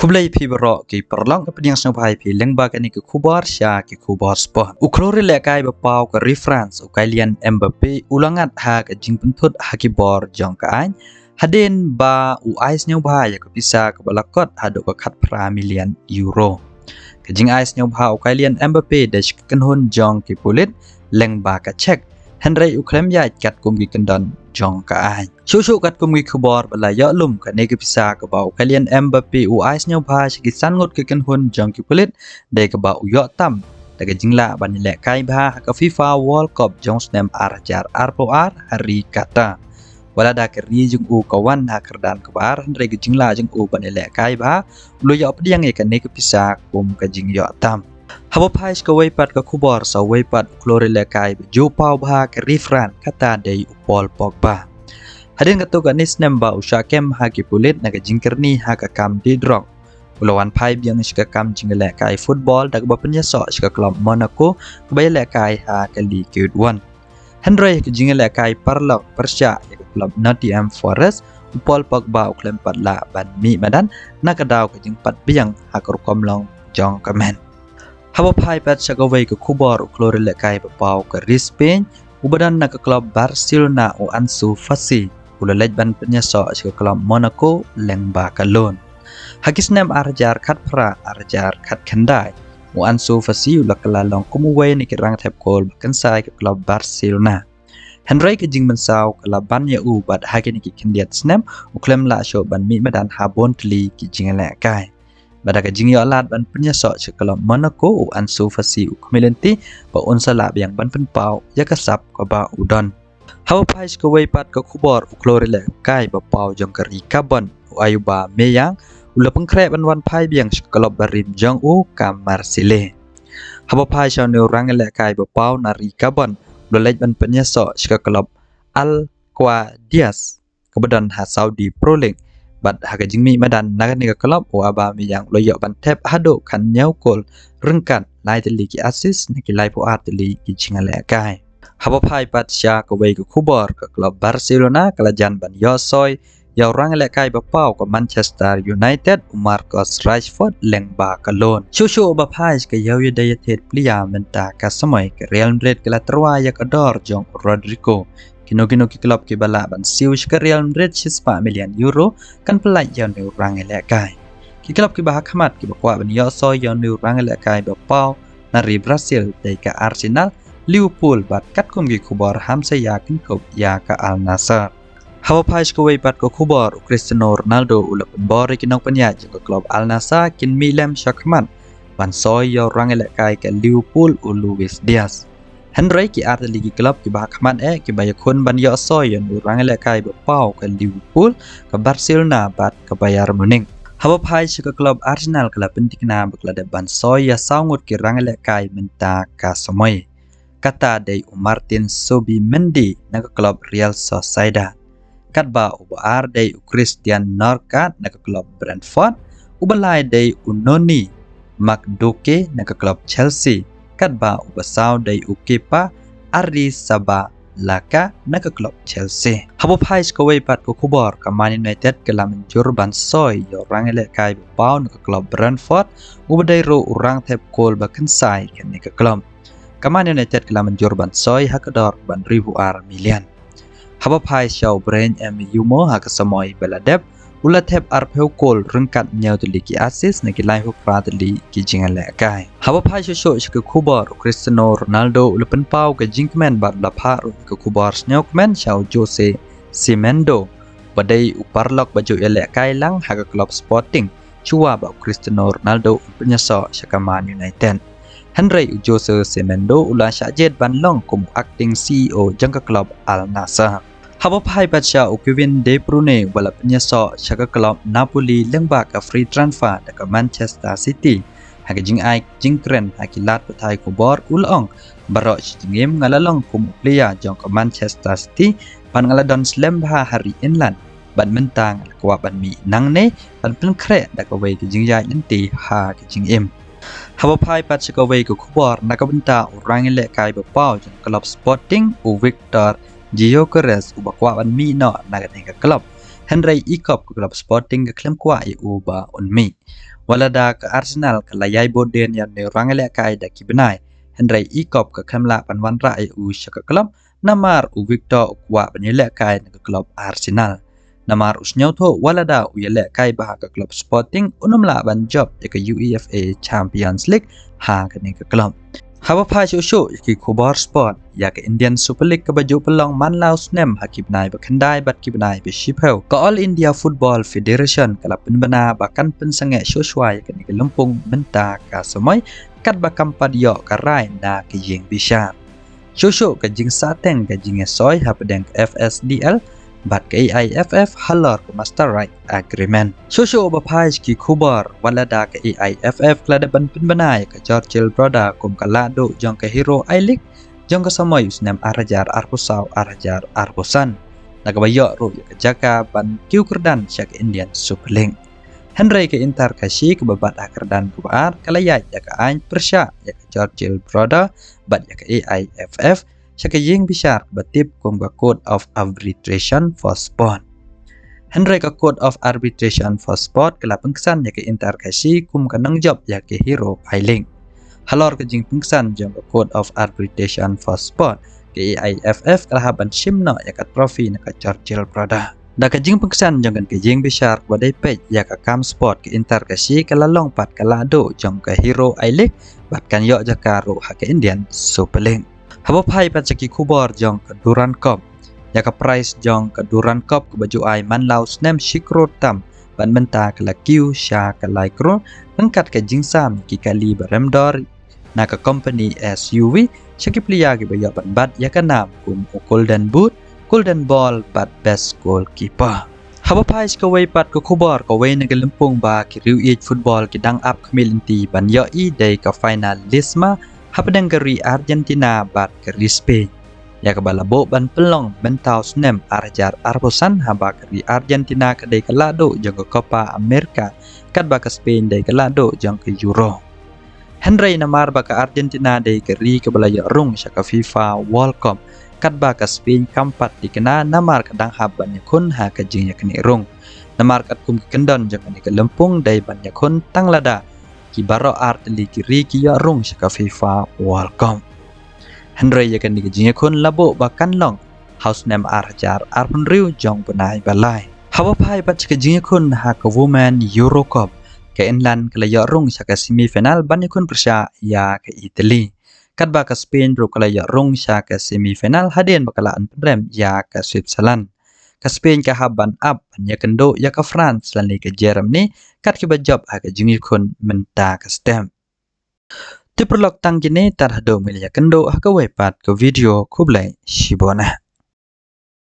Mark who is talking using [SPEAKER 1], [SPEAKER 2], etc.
[SPEAKER 1] Kublai pi baro ki perlong ke pediang snopai pi lengba kani ke kubar sya ki kubar sport. Uklori lekai bapau ke reference ukalian Mbappe ulangat ha ke jing pentut ha ki bor jong ka an. Hadin ba u ais nyoba ya ke bisa ke balakot hadok ke kat pra milian euro. Ke jing ais nyoba ukalian Mbappe dash ke kenhun jong ki pulit lengba ka cek. Henry uklem ya kat kum ki kendon jong ka ai. Shushu kat kum ki kubor bala ya lum ka ne ke bisa ke bau kalian Mbappe u ais nyoba ki san ngot ke kenhun jong ki pulit de ke bau ya tam. Da ke jingla ban le kai ba ka FIFA World Cup jong snem arjar RPR hari kata. Wala da ke ri jung u kawan ha kerdan ke bar Henry ke jingla jung u ban le kai ba lu ya pediang ke ne ke bisa kum ke jing ya tam. Habo pais ke waipat ke kubor sa waipat klori lekai jo pau bah ke rifran kata dei upol pogba. Hadin ketu ka nisnem ba usha kem ha ki pulit na ke jingkerni ha ka kam di drog. Ulawan pai biang ska kam jingale kai football dak ba penyeso ska klub Monaco ke bay lekai ha ke Ligue 1. Henry ke jingale kai Parlok Persya ke klub Nottingham Forest upol pogba uklem patla ban mi madan na ka daw ke jing pat biang ha ka rukom long jong kamen. Habo pai pat sagawai ke kubor uklori lekai bapau ke Spain ubadan na ke klub Barcelona u Ansu Fati ulalej ban penyeso ke klub Monaco lengba kalon. Hakisnem arjar kat pra arjar kat kendai u Ansu Fati ulakalalong kumuway ni kirang tep kol bakensai ke klub Barcelona. Henry ke jing mensau ke laban ya u bad hakin ki kendiat snem uklem la syo ban mi madan habon tli ki jing lekai. Pada ke jing ya lat ban penyeso ke klub Monaco u Ansu Fati u kemelenti ba unsala yang ban penpau ya kasap ke ba udon. Hau pais ke waipat ke kubor u klori le kai ba pau jong ke Rikabon u Ayuba Meyang ula pengkrep ban wan pai biang ke klub Barim jong u ka Marsile. Hau pais ya ne orang le kai ba pau na Rikabon ula lej ban penyeso ke klub Al Qadias kebedan ha Saudi Pro League. Bat haga jingmi madan naga ni klub o aba mi yang loyo ban tep hado kan nyau kol rengkan lai teli ki asis ni ki lai po ateli ki chingale kai habo pai pat sya ko wei ko kubor ke klub Barcelona kalajan ban yo soy yo rang le kai ba pau ko Manchester United Marcus Rashford leng ba kalon shushu ba pai ke yo ye daya tet plia menta ka samai ke Real Madrid ke la terwa ya kador jong Rodrigo Kino ki klub ki bala ban siu ke Real Madrid 4 miliar euro kan pelai yang ni orang elekai. Ki klub ki bahak hamat ki bakwa ban yo so yang ni orang elekai bapau nari Brazil dai ka Arsenal, Liverpool bat kat kum ki kubor ham saya yakin kub ya ka Al Nassr. Hawa pais ko bat ko kubor Cristiano Ronaldo ulap bor ki nong penya ke klub Al Nassr kin Milan Shakman ban so yo orang elekai ke Liverpool u Luis Diaz. Henry ki arti ligi klub ki bahak hamat ki bayakun ban yo soy yang orang lekai bapau ke Liverpool ke Barcelona bat ke Bayern Munich. Haba pai ke klub Arsenal kelab penting na beklada ban soy ya sangut ki rang lekai menta ka somoy. Kata dari Martin Subimendi na ke klub Real Sociedad. Katba ubar dari Christian Norcat na ke klub Brentford. Ubalai dari Unoni Makduke na ke klub Chelsea. Katba ubasau dari Ukepa Arrizabalaga laka na ke klub Chelsea. Habo pais ko waipat ko kubor ka Man United ke la menjur ban soy yo rang ele kai bau na ke klub Brentford ubadai ro urang tep kol bakensai ke ne ke klub. Ka Man United ke la menjur ban soy hakador ban ribu milian. Habo pais show brain MU ha ke samoy beladep ulat tep arpeu kol rengkat nyau tuli ki asis na ki lai hu pra tuli ki jingan le kai haba pai sho ke kubor Cristiano Ronaldo ulepen pau ke jingmen bat la pha ke kubor snokmen chau Jose Simendo badai uparlok baju ele kai lang ha ke club Sporting chua ba Cristiano Ronaldo penyeso Man United Henry Jose Simendo ula syajet ban long kum acting CEO jang ke club Al Nassr. Haba pai baca Kevin De Bruyne wala penyeso syaka klub Napoli lengba ka free transfer ke Manchester City. Hagi jing ai jing kren hakilat patai kubor ulong barok jingem ngalalong kum player jong ke Manchester City pan ngaladon slam ha hari England ban mentang kwa ban mi nang ne ban pen kre dak away ke jing ya nanti ha ke jing em. Haba pai pat syaka away ke kubor nak benta orang ele kai bapau jong klub Sporting u Victor Gyökeres ubakwa ban mi no nagat ke klub Henry Ikop ke klub Sporting ke klem kwa uba unmi. Walada ke Arsenal ke layai boden yang ne rangale kai da kibenai. Henry Ikop ke klem la panwan ra ke klub namar Victor kwa banyele kai ke klub Arsenal. Namar usnyoto walada uyele kai bah ke klub Sporting unumla ban job ke UEFA Champions League ha ke ni ke klub. Haba phai show ki Kubar Sport ya ke Indian Super League ke baju pelong man lau snem hakib nai bakandai bat kibnai be shipel ke All India Football Federation kala penbena bahkan pensange shoswai ke ni ke lempung menta ka semai kat bakam padio ka rai na ke jing bisa show ke jing sateng ke jing soy hapadeng FSDL bat ke AIFF halor ke Master Right Agreement. Shosho bapai ki kubar walada ke AIFF kelada ban penbenai ke Churchill Broda kum kalado jong ke Hero I-League jong ke samoy usnam arajar arpusau arajar arpusan. Nagabayo ro ke jaka ban kiu kerdan syak Indian Super League. Henry ke Inter Kashi ke babat akerdan kubar kalayat ya ke Ain Persya ya ke Churchill Broda bat ya ke AIFF Syakajing bisar batip kum Code of Arbitration for Sport. Henry ka Code of Arbitration for Sport kala pengkesan ya ke Inter Kasi kum kanang job ya ke Hero I-League. Halor ke jing pengkesan jong ka Code of Arbitration for Sport ke AIFF kala haban simno ya ka trofi na ka Churchill Broda. Da ka jing pengkesan jong kan ke jing bisar badai pej ya ka Cam Sport ke Inter Kasi kala longpat kala do jong ka Hero I-League batkan yo jakaro ha ke Indian Super League. Haba phai pat saki kubar jong ke Duran Cup. Ya ka prize jong ke Duran Cup ke baju ai man lau snem shikro tam ban menta ke la kiu sha ke laikro angkat ke jingsam ki kali baremdor na ke company SUV saki plia ke bayo ban bat ya ka nam kum Golden Boot, Golden Ball bat best goalkeeper. Haba phai ke wei pat ke kubar ke wei na ke lempung ba ki riu football ki dang up kemilinti ban yo I dei ke final lisma hapadang keri Argentina bat keri Spain. Ya kebalabo ban pelong mentau snem arajar arbosan haba keri Argentina kedai kelado jong ke Copa America kat ba ke Spain dai kelado jong ke Euro. Henry namar ba ke Argentina dai keri kebalaya rung syaka FIFA World Cup kat ba ke Spain kampat dikena namar kadang haban yakun ha ke jing yakni rung. Namar kat kum kendon jong ke lempung dai ban yakun tang lada ki baro art li kiri ki ya rung syaka FIFA World Cup. Henry ya kan digajingnya kun labo bahkan long house name arjar arpun riu jong penai balai. Hawa pai bat syaka jingnya kun ha ke Women Euro Cup ke England ke ya rung syaka semifinal ban yakun Persya ya ke Italy. Kat ba ke Spain ru ke ya rung syaka semifinal hadin bakalaan penrem ya ke Switzerland. Ke Spain ke haban up ya kendo ya ke France lan ke Germany kat ke bajab ha ke jingi kun menta ke stem. Ti perlok tang kini tarhado milya kendo ha ke wepat ke video kublai shibona.